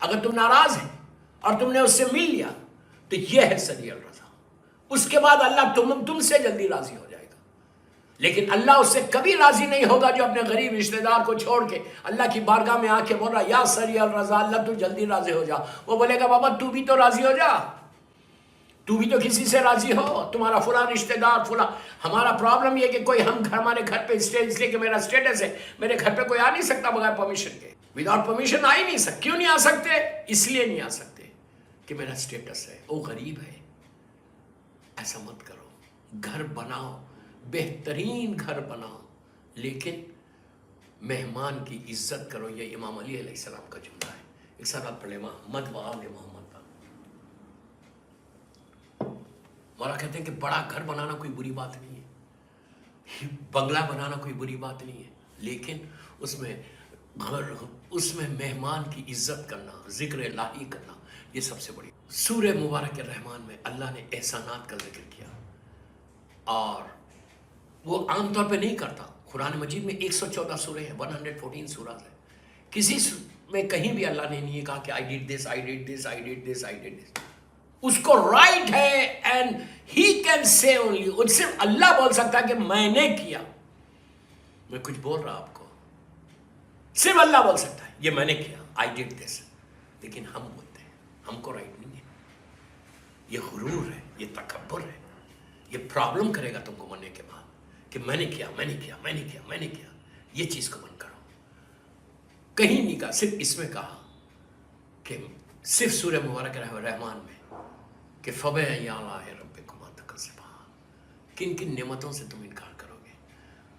اگر تم ناراض ہیں اور تم نے اس سے مل لیا تو یہ ہے سری الرضا. اس کے بعد اللہ تم سے جلدی راضی ہو جائے گا. لیکن اللہ اس سے کبھی راضی نہیں ہوگا جو اپنے غریب رشتہ دار کو چھوڑ کے اللہ کی بارگاہ میں آ کے بول رہا یا سری الرضا اللہ تو جلدی راضی ہو جا. وہ بولے گا بابا تو بھی تو راضی ہو جا, تو بھی تو کسی سے راضی ہو, تمہارا فلاں رشتہ دار فلاں. ہمارا پرابلم یہ کہ کوئی ہمارے گھر پہ اس لیے کہ میرا اسٹیٹس ہے, میرے گھر پہ کوئی آ نہیں سکتا بغیر پرمیشن کے. وداؤٹ پرمیشن آ ہی نہیں سکتے. کیوں نہیں آ سکتے؟ اس لیے نہیں آ سکتے کہ میرا اسٹیٹس ہے, وہ غریب ہے. ایسا مت کرو. گھر بناؤ, بہترین گھر بناؤ, لیکن مہمان کی عزت کرو. یہ امام علی علیہ السلام کا جملہ ہے. ایک ساتھ آپ پڑھیں محمد و آل محمد. مولا کہتے ہیں کہ بڑا گھر بنانا کوئی بری بات نہیں ہے, بنگلہ بنانا کوئی بری بات نہیں ہے, لیکن اس میں مہمان کی عزت کرنا, ذکر الہی کرنا, یہ سب سے بڑی. سورہ مبارک الرحمن میں اللہ نے احسانات کا ذکر کیا, اور وہ عام طور پہ نہیں کرتا. قرآن مجید میں 114 سورے ہیں, 114 سورات ہیں. کسی میں کہیں بھی اللہ نے نہیں کہا کہ I did this, I did this, I did this, I did this. اس کو رائٹ ہے and he can say only, صرف اللہ بول سکتا ہے کہ میں نے کیا. میں کچھ بول رہا آپ کو, صرف اللہ بول سکتا ہے یہ میں نے کیا, I did this. لیکن ہم بولتے ہیں, ہم کو رائٹ نہیں ہے. یہ غرور ہے, یہ تکبر ہے. یہ پرابلم کرے گا تم کو مرنے کے بعد کہ میں نے کیا, میں نے کیا, میں نے کیا, میں نے کیا. یہ چیز کو بند کرو. کہیں نہیں کہا, صرف اس میں کہا کہ صرف سورہ مبارک الرحمن میں کہ فَبِأَيِّ آلَاءِ رَبِّكُمَا تُكَذِّبَانِ. کن کن نعمتوں سے تم انکار کرو گے.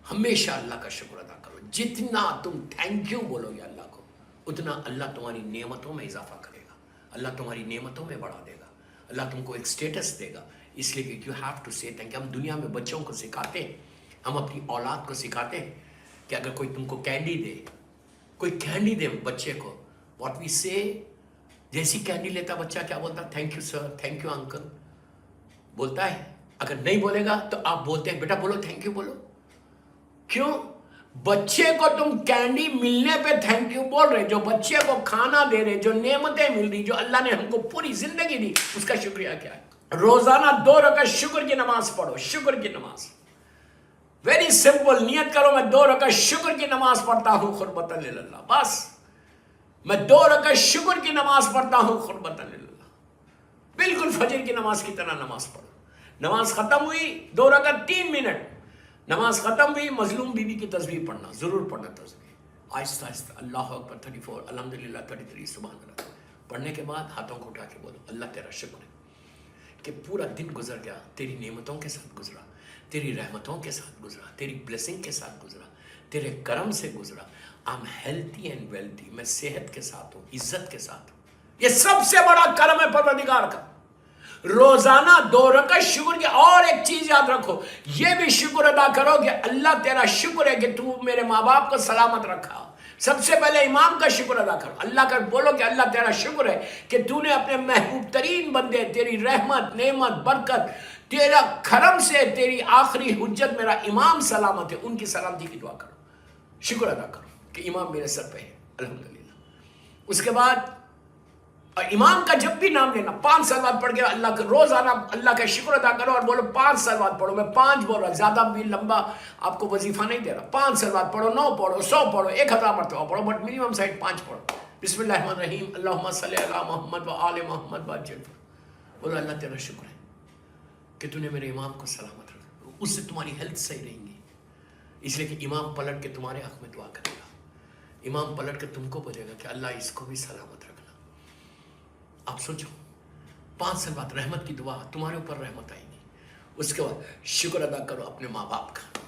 ہمیشہ اللہ کا شکر ادا کرو. جتنا تم تھینک یو بولو گے اللہ کو, اتنا اللہ تمہاری نعمتوں میں اضافہ کرے گا, اللہ تمہاری نعمتوں میں بڑھا دے گا, اللہ تم کو ایک سٹیٹس دے گا. اس لیے کہ یو ہیو ٹو سے تھینک. ہم دنیا میں بچوں کو سکھاتے ہیں, ہم اپنی اولاد کو سکھاتے ہیں کہ اگر کوئی تم کو کینڈی دے, کوئی کینڈی دے بچے کو, واٹ وی سے, جیسی کینڈی لیتا بچہ کیا بولتا, thank you sir, thank you uncle بولتا ہے. اگر نہیں بولے گا تو آپ بولتے ہیں بیٹا بولو تھینک یو بولو. کیوں؟ بچے کو تم کینڈی ملنے پہ تھینک یو بول رہے, جو بچے کو کھانا دے رہے, جو نعمتیں مل رہی, جو اللہ نے ہم کو پوری زندگی دی, اس کا شکریہ کیا ہے؟ روزانہ 2 رکعت شکر کی نماز پڑھو. شکر کی نماز ویری سمپل. نیت کرو میں 2 رکعت شکر کی نماز پڑھتا ہوں قربۃ للہ. بس میں 2 رکعت شکر کی نماز پڑھتا ہوں قربۃ للہ. بالکل فجر کی نماز کی طرح نماز پڑھو. نماز ختم ہوئی 2 رکعت 3 منٹ, نماز ختم ہوئی مظلوم بی بی کی تسبیح پڑھنا, ضرور پڑھنا تسبیح آہستہ آہستہ. اللہ اکبر 34, الحمدللہ 33, سبحان اللہ. پڑھنے کے بعد ہاتھوں کو اٹھا کے بولو اللہ تیرا شکر ہے کہ پورا دن گزر گیا, تیری نعمتوں کے ساتھ گزرا, تیری رحمتوں کے ساتھ گزرا, تیری بلیسنگ کے ساتھ گزرا, تیرے کرم سے گزرا. I'm healthy and wealthy. میں صحت کے ساتھ ہوں, عزت کے ساتھ ہوں. یہ سب سے بڑا کرم ہے پروردگار کا. روزانہ 2 رکعت شکر کی. اور ایک چیز یاد رکھو, یہ بھی شکر ادا کرو کہ اللہ تیرا شکر ہے کہ تو میرے ماں باپ کو سلامت رکھا. سب سے پہلے امام کا شکر ادا کرو. اللہ کا بولو کہ اللہ تیرا شکر ہے کہ تو نے اپنے محبوب ترین بندے, تیری رحمت, نعمت, برکت, تیرا کرم سے تیری آخری حجت میرا امام سلامت ہے, ان کی سلامتی کی دعا کرو. شکر ادا کرو کہ امام میرے سر پہ ہے, الحمدللہ. اس کے بعد امام کا جب بھی نام لینا 5 صلوات پڑھ کے اللہ کا روزانہ اللہ کا شکر ادا کرو, اور بولو 5 صلوات پڑھو. میں 5 بول رہا, زیادہ بھی لمبا آپ کو وظیفہ نہیں دے رہا. 5 صلوات پڑھو, 9 پڑھو, 100 پڑھو, 1000 مرتبہ پڑھو, بٹ منیمم سائڈ 5 پڑھو. بسم اللہ الرحمن الرحیم, اللہم صلی علی محمد و آل محمد وعجل. بولو اللہ تیرا شکر ہے کہ تو نے میرے امام کو سلامت رکھا, اس سے تمہاری ہیلتھ صحیح رہیں گی. اس لیے کہ امام پلٹ کے تمہارے حق میں دعا کرے گا. امام پلٹ کے تم کو بولے گا کہ اللہ اس کو بھی سلامت رکھنا. آپ سوچو 5 صلوات, رحمت کی دعا, تمہارے اوپر رحمت آئے گی. اس کے بعد شکر ادا کرو اپنے ماں باپ کا,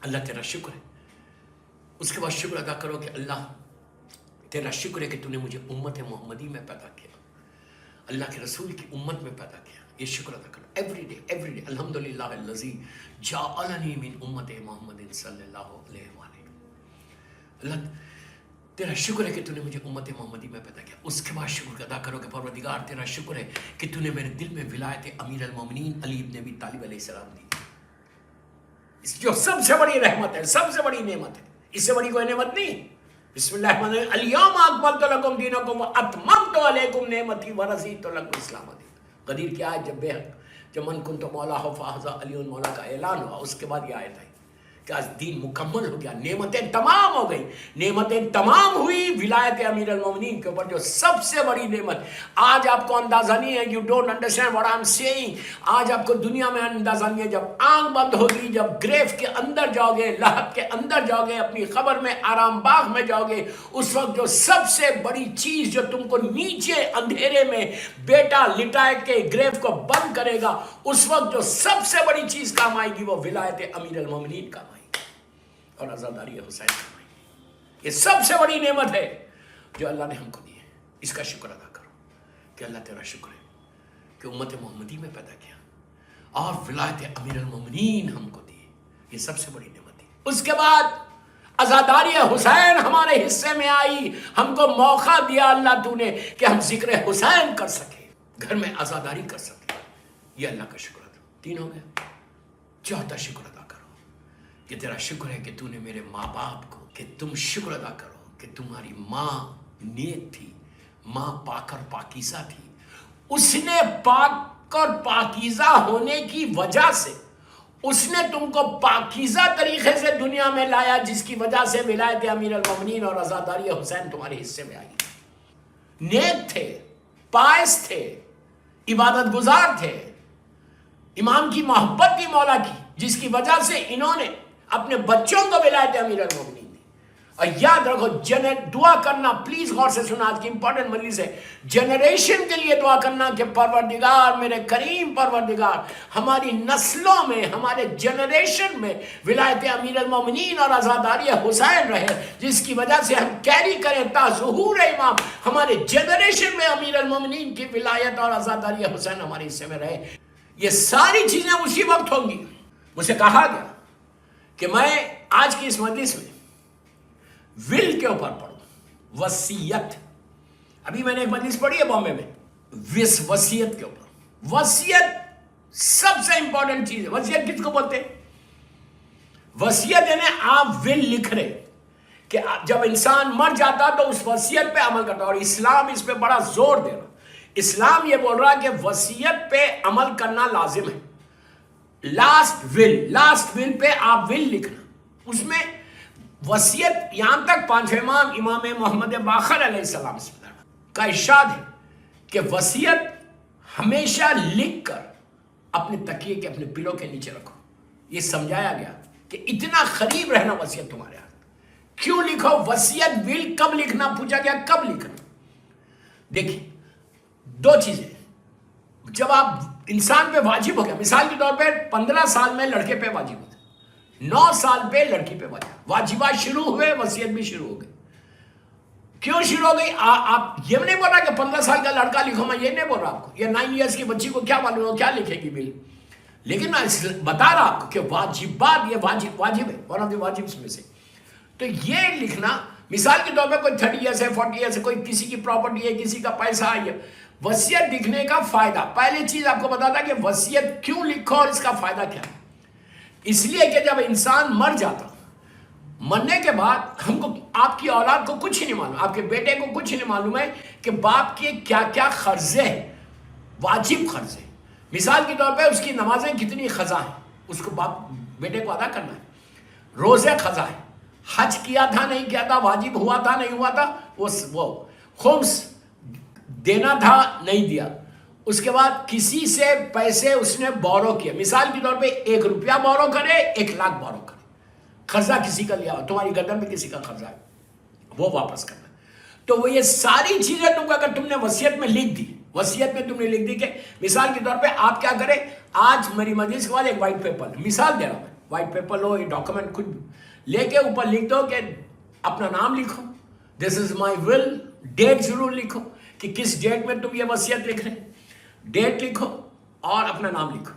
اللہ تیرا شکر ہے. اس کے بعد شکر ادا کرو کہ اللہ تیرا شکر ہے کہ تو نے مجھے امت محمدی میں پیدا کیا, اللہ کے رسول کی امت میں پیدا کیا. یہ شکر ادا کرو ایوری ڈے. الحمدللہ الذی جعلنی من امت محمد صلی اللہ علیہ وآلہ. اللہ تیرا شکر ہے کہ تو نے مجھے امت محمدی میں پیدا کیا. اس کے بعد شکر ادا کرو کہ پروردگار تیرا شکر ہے کہ تو نے میرے دل میں ولایت امیر المومنین علی ابن ابی طالب علیہ السلام دی, جو سب سے بڑی رحمت ہے, سب سے بڑی نعمت ہے. اس سے بڑی کوئی نعمت نہیں. بسم اللہ الرحمن الرحیم، الیوم اکملت لکم دینکم واتممت علیکم نعمتی ورضیت لکم الاسلام دین۔ غدیر کی آیت جب بے حق جب من کنت مولاہ فہذا علی مولا کا اعلان ہوا، اس کے بعد یہ آیت آئی کہ آج دین مکمل ہو گیا، نعمتیں تمام ہو گئی، نعمتیں تمام ہوئی ولایت امیر المومنین کے اوپر، جو سب سے بڑی نعمت۔ آج آپ کو اندازہ نہیں ہے، you don't understand what I am saying. آج آپ کو دنیا میں اندازہ نہیں ہے، جب آنکھ بند ہوگی، جب گریف کے اندر جاؤ گے، لحد کے اندر جاؤ گے، اپنی قبر میں آرام باغ میں جاؤ گے، اس وقت جو سب سے بڑی چیز جو تم کو نیچے اندھیرے میں بیٹا لٹائے کے گریف کو بند کرے گا، اس وقت جو سب سے بڑی چیز کام آئے گی وہ ولایت امیر المومنین کام آئے گی اور عزاداری حسین کام آئے گی۔ یہ سب سے بڑی نعمت ہے جو اللہ نے ہم کو دی ہے۔ اس کا شکر ادا کرو کہ اللہ تیرا شکر ہے کہ امت محمدی میں پیدا کیا اور ولایت امیر المومنین ہم کو دی، یہ سب سے بڑی نعمت ہے۔ اس کے بعد عزاداری حسین ہمارے حصے میں آئی، ہم کو موقع دیا اللہ تو نے کہ ہم ذکر حسین کر سکے، گھر میں عزاداری کر سکے۔ یہ اللہ کا شکر ادا، تین ہو گیا۔ چوتھا شکر ادا کرو کہ تیرا شکر ہے کہ تو نے میرے ماں باپ کو، کہ تم شکر ادا کرو کہ تمہاری ماں نیک تھی، ماں پاک اور پاکیزہ تھی، اس نے پاک اور پاکیزہ ہونے کی وجہ سے اس نے تم کو پاکیزہ طریقے سے دنیا میں لایا، جس کی وجہ سے ولایت امیر المومنین اور عزاداری حسین تمہارے حصے میں آئی۔ نیک تھے، پائس تھے، عبادت گزار تھے، امام کی محبت تھی مولا کی، جس کی وجہ سے انہوں نے اپنے بچوں کو ولایت امیر المومنین دی۔ اور یاد رکھو دعا کرنا، پلیز غور سے سنا، آج کی امپورٹنٹ مجلس ہے، جنریشن کے لیے دعا کرنا کہ پروردگار، میرے کریم پروردگار، ہماری نسلوں میں، ہمارے جنریشن میں ولایت امیر المومنین اور عزاداری حسین رہے، جس کی وجہ سے ہم کیری کریں تا ظہور امام، ہمارے جنریشن میں امیر المومنین کی ولایت اور عزاداری حسین ہمارے حصے میں رہے۔ یہ ساری چیزیں اسی وقت ہوں گی۔ مجھے کہا گیا کہ میں آج کی اس مجلس میں ول کے اوپر پڑھوں، وصیت۔ ابھی میں نے ایک مجلس پڑھی ہے بامبے میں، وصیت کے اوپر۔ وصیت سب سے امپورٹنٹ چیز ہے۔ وصیت کس کو بولتے ہیں؟ وصیت یعنی آپ ول لکھ رہے کہ جب انسان مر جاتا تو اس وصیت پہ عمل کرتا، اور اسلام اس پہ بڑا زور دے رہا۔ اسلام یہ بول رہا کہ وصیت پہ عمل کرنا لازم ہے۔ لاسٹ ول پہ آپ ول لکھنا۔ اس میں وصیت یہاں تک پانچویں امام محمد باقر علیہ السلام کا ارشاد ہے کہ وصیت ہمیشہ لکھ کر اپنے تکیے کے، اپنے پلو کے نیچے رکھو۔ یہ سمجھایا گیا کہ اتنا قریب رہنا وصیت تمہارے ہاتھ۔ کیوں لکھو وصیت؟ ول کب لکھنا پوچھا گیا، کب لکھنا؟ دیکھیں دو چیزیں، جب آپ انسان پہ واجب ہو گیا، مثال کے طور پہ 15 سال میں لڑکے پہ واجب ہوتا، 9 سال پہ لڑکی پہ واجبات شروع ہوئے، وصیت بھی شروع ہو گئی۔ کیوں شروع ہو گئی؟ آپ یہ نہیں بول رہا کہ 15 سال کا لڑکا لکھو، میں یہ نہیں بول رہا آپ کو، یا 9 ایئرس کی بچی کو کیا معلوم ہو کیا لکھے گی بل، لیکن میں بتا رہا آپ کو کہ واجبات، یہ واجب ہے، ون آف دی واجبس میں سے۔ تو یہ لکھنا، مثال کے طور پہ کوئی 30 ایئرس ہے، 40 ایئرس ہے، کوئی کسی کی پراپرٹی ہے، کسی کا پیسہ ہے، وصیت لکھنے کا فائدہ، پہلی چیز آپ کو بتاتا کہ وصیت کیوں لکھو اور اس کا فائدہ کیا ہے۔ اس لیے کہ جب انسان مر جاتا، مرنے کے بعد ہم کو، آپ کی اولاد کو کچھ نہیں معلوم، آپ کے بیٹے کو کچھ نہیں معلوم ہے کہ باپ کے کیا کیا قرضے ہیں، واجب قرضے۔ مثال کے طور پہ اس کی نمازیں کتنی قضا ہیں، اس کو باپ بیٹے کو ادا کرنا ہے، روزے قضا ہے، حج کیا تھا نہیں کیا تھا، واجب ہوا تھا نہیں ہوا تھا، وہ خمس دینا تھا نہیں دیا، اس کے بعد کسی سے پیسے اس نے بورو کیا، مثال کے طور پہ 1 روپیہ بورو کرے، 1 لاکھ بورو کرے، قرضہ کسی کا لیا، تمہاری گردن میں کسی کا قرضہ ہے، وہ واپس کرنا۔ تو وہ یہ ساری چیزیں تم کو اگر تم نے وصیت میں لکھ دی، وصیت میں تم نے لکھ دی کہ مثال کے طور پہ آپ کیا کریں، آج میری مجلس کے بعد ایک وائٹ پیپر، مثال دے رہا ہوں، وائٹ پیپر لو، یہ ڈاکومنٹ خود لے کے اوپر لکھ دو کہ اپنا نام لکھو، دس از مائی ول، ڈیٹ ضرور لکھو کہ کس ڈیٹ میں تم یہ وصیت لکھ رہے، ڈیٹ لکھو اور اپنا نام لکھو۔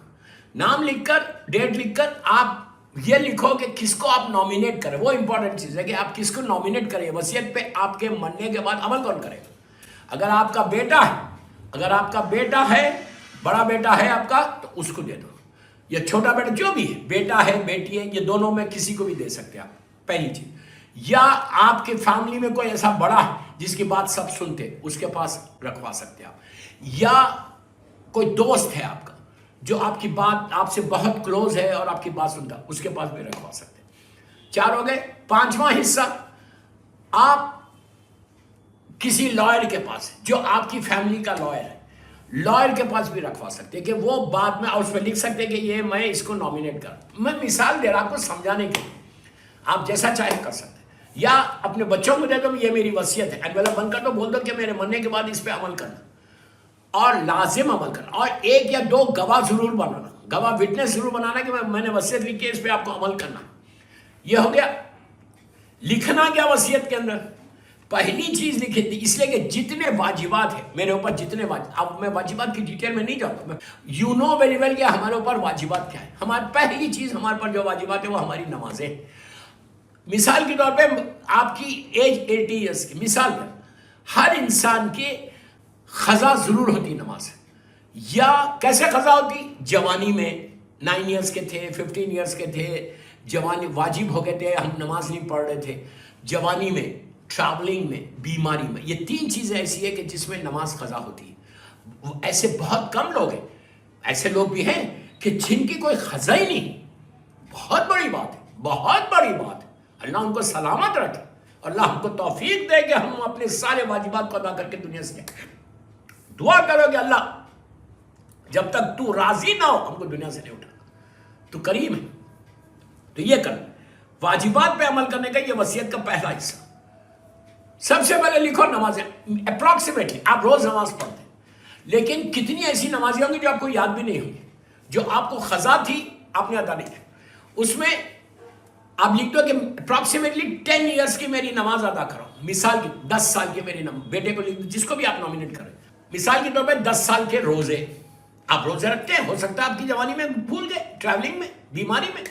نام لکھ کر، ڈیٹ لکھ کر آپ یہ لکھو کہ کس کو آپ نومینیٹ کریں، وہ امپورٹنٹ چیز ہے کہ آپ کس کو نومینیٹ کریں، وصیت پہ آپ کے مرنے کے بعد عمل کون کرے گا۔ اگر آپ کا بیٹا ہے، اگر آپ کا بیٹا ہے، بڑا بیٹا ہے آپ کا، تو اس کو دے دو، یا چھوٹا بیٹا جو بھی ہے، بیٹا ہے بیٹی ہے، یہ دونوں میں کسی کو بھی دے سکتے ہیں آپ۔ پہلی چیز یا آپ کی فیملی میں کوئی ایسا بڑا ہے جس کی بات سب سنتے، اس کے پاس رکھوا سکتے آپ. یا کوئی دوست ہے آپ کا جو آپ کی بات، آپ سے بہت کلوز ہے اور آپ کی بات سنتا، اس کے پاس بھی رکھوا سکتے. 4 ہو گئے. 5واں حصہ آپ کسی لائر کے پاس جو آپ کی فیملی کا لائر ہے، لائر کے پاس بھی رکھوا سکتے کہ وہ بعد میں اس پہ لکھ سکتے کہ یہ میں اس کو نامینیٹ کروں. میں مثال دے رہا آپ کو سمجھانے کے لیے، آپ جیسا چاہے کر سکتے. یا اپنے بچوں کو دے دو یہ میری وصیت ہے، انویلپ بند کر دو، بول دو کہ میرے مرنے کے بعد اس پہ عمل کرنا، اور لازم عمل کرنا. اور 1 یا 2 گواہ ضرور بنانا، گواہ وٹنس ضرور بنانا کہ میں نے وصیت لکھی ہے، اس پہ آپ کو عمل کرنا. یہ ہو گیا. لکھنا کیا وصیت کے اندر؟ پہلی چیز لکھی تھی، اس لیے کہ جتنے واجبات ہیں میرے اوپر، جتنے اب میں واجبات کی ڈیٹیل میں نہیں جاؤں گا. یو نو ویری ویل کہ ہمارے اوپر واجبات کیا ہے. ہماری پہلی چیز ہمارے پر جو واجبات ہے وہ ہماری نمازیں. مثال کے طور پہ آپ کی ایج 80 ایئرس کی مثال ہے، ہر انسان کے قضا ضرور ہوتی نماز. یا کیسے قضا ہوتی؟ جوانی میں 9 ایئرس کے تھے، 15 ایئرس کے تھے، جوانی واجب ہو گئے تھے، ہم نماز نہیں پڑھ رہے تھے. جوانی میں، ٹریولنگ میں، بیماری میں، یہ 3 چیزیں ایسی ہے کہ جس میں نماز قضا ہوتی ہے. ایسے بہت کم لوگ ہیں، ایسے لوگ بھی ہیں کہ جن کی کوئی قضا ہی نہیں. بہت بڑی بات ہے، بہت بڑی بات ہے. اللہ ان کو سلامت رکھے، اللہ ہم کو توفیق دے کہ ہم اپنے سارے واجبات کو ادا کر کے دنیا سے دعا کرو کہ اللہ جب تک تو راضی نہ ہو ہم کو دنیا سے نہیں اٹھانا، تو کریم ہے. تو یہ کرنا، واجبات پہ عمل کرنے کا یہ وصیت کا پہلا حصہ. سب سے پہلے لکھو نمازیں. اپروکسیمیٹلی آپ روز نماز پڑھتے ہیں، لیکن کتنی ایسی نمازیں ہوں گی جو آپ کو یاد بھی نہیں ہوں گی، جو آپ کو قضا تھی آپ نے ادا نہیں کی. اس میں آپ لکھ دو کہ اپروکسیمیٹلی 10 ایئرس کی میری نماز ادا کرو. مثال کی 10 سال کی میری بیٹے کو لکھ دو، جس کو بھی آپ نامینیٹ کریں. مثال کے طور پہ 10 سال کے روزے آپ روزے رکھتے ہیں، ہو سکتا ہے آپ کی جوانی میں بھول گئے، ٹریولنگ میں، بیماری میں.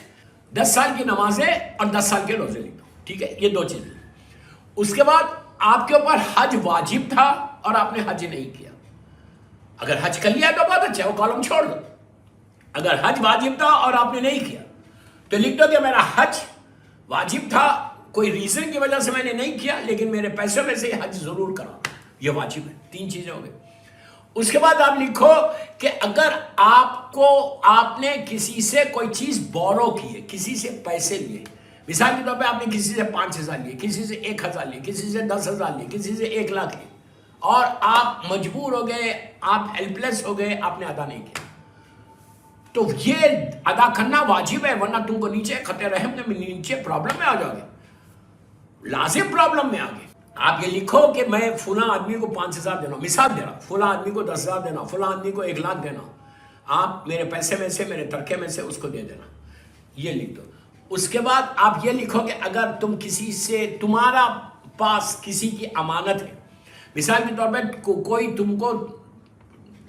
10 سال کی نمازیں اور 10 سال کے روزے لکھ دو. ٹھیک ہے، یہ 2 چیزیں. اس کے بعد آپ کے اوپر حج واجب تھا اور آپ نے حج نہیں کیا. اگر حج کر لیا تو بہت اچھا، وہ کالم چھوڑ دو. اگر حج واجب تھا اور آپ نے نہیں کیا تو لکھ دو کہ میرا حج واجب تھا، کوئی ریزن کی وجہ سے میں نے نہیں کیا، لیکن میرے پیسوں میں سے حج ضرور کرا، یہ واجب ہے. 3 چیزیں ہو گئی. اس کے بعد آپ لکھو کہ اگر آپ نے کسی سے کوئی چیز بورو کی ہے، کسی سے پیسے لیے، مثال کے طور پہ آپ نے کسی سے 5,000 لیے، کسی سے 1,000 لیے، کسی سے 10,000 لیے، کسی سے 1,00,000 لیے، اور آپ مجبور ہو گئے، آپ ہیلپ لیس ہو گئے، آپ نے ادا نہیں کیا، تو یہ ادا کرنا واجب ہے، ورنہ تم کو نیچے خط رحم میں نیچے پرابلم میں آ جاؤ گے، لازم پرابلم میں آ گئے. آپ یہ لکھو کہ میں فلاں آدمی کو 5,000 دینا، مثال دے رہا، فلاں آدمی کو 10,000 دینا، فلاں آدمی کو 1,00,000 دینا، آپ میرے پیسے میں سے، میرے ترکے میں سے اس کو دے دینا. یہ لکھ دو. اس کے بعد آپ یہ لکھو کہ اگر تم کسی سے، تمہارا پاس کسی کی امانت ہے، مثال کے طور پہ کوئی تم کو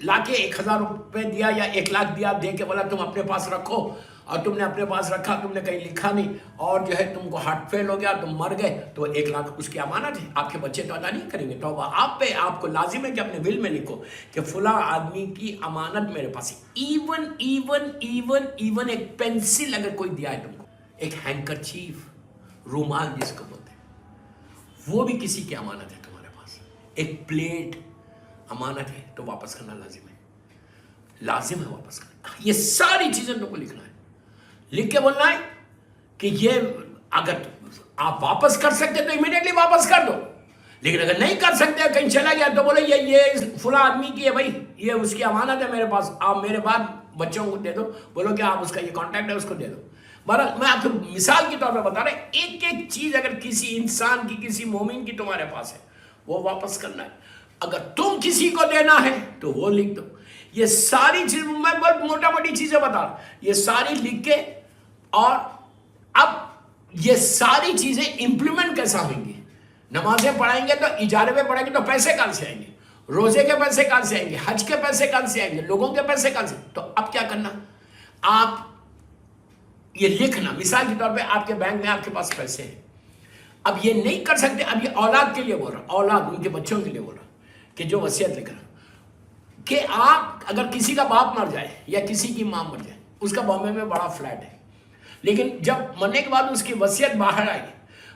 لا کے 1,000 روپے دیا یا 1,00,000 دیا، دے کے بولا تم اپنے پاس رکھو، اور تم نے اپنے پاس رکھا، تم نے کہیں لکھا نہیں، اور جو ہے تم کو ہارٹ فیل ہو گیا، تم مر گئے، تو 1,00,000 اس کی امانت ہے، آپ کے بچے تو ادا نہیں کریں گے. تو آپ پہ، آپ کو لازم ہے کہ اپنے ول میں لکھو کہ فلاں آدمی کی امانت میرے پاس ہے. ایون ایک پینسل اگر کوئی دیا ہے تم کو، ایک ہینکرچیف، رومال جس کو بولتے ہیں، وہ بھی کسی کی امانت ہے تمہارے پاس. ایک پلیٹ امانت ہے، تو واپس کرنا لازم ہے، لازم ہے واپس کرنا. یہ ساری چیزیں تم کو لکھنا ہے، لکھ کے بولنا ہے کہ یہ اگر آپ واپس کر سکتے تو امیڈیٹلی واپس کر دو، لیکن اگر نہیں کر سکتے، کہیں چلا گیا، تو بولے یہ فلاں آدمی کی ہے بھائی، یہ اس کی امانت ہے میرے پاس، آپ میرے بعد بچوں کو دے دو، بولو کہ آپ اس کا یہ کانٹیکٹ ہے، اس کو دے دو. میں آپ کو مثال کے طور پہ بتا رہا ہوں، ایک ایک چیز اگر کسی انسان کی، کسی مومن کی تمہارے پاس ہے، وہ واپس کرنا ہے. اگر تم کسی کو دینا ہے تو وہ لکھ دو. یہ ساری چیز میں بہت موٹا موٹی چیزیں بتا رہا ہوں، یہ ساری لکھ کے، اور اب یہ ساری چیزیں امپلیمنٹ کیسا ہوئیں گی؟ نمازیں پڑھائیں گے تو اجارے پہ پڑھیں گے تو پیسے کہاں سے آئیں گے؟ روزے کے پیسے کہاں سے آئیں گے؟ حج کے پیسے کہاں سے آئیں گے؟ لوگوں کے پیسے کہاں سے؟ تو اب کیا کرنا؟ آپ یہ لکھنا، مثال کے طور پہ آپ کے بینک میں آپ کے پاس پیسے ہیں، اب یہ نہیں کر سکتے، اب یہ اولاد کے لیے بول رہا، اولاد ان کے بچوں کے لیے بول رہا کہ جو وصیت لکھ رہا کہ آپ اگر کسی کا باپ مر جائے یا کسی کی ماں مر جائے، اس کا بامبے میں بڑا فلیٹ ہے، لیکن جب مرنے کے بعد اس کی وصیت باہر آئی،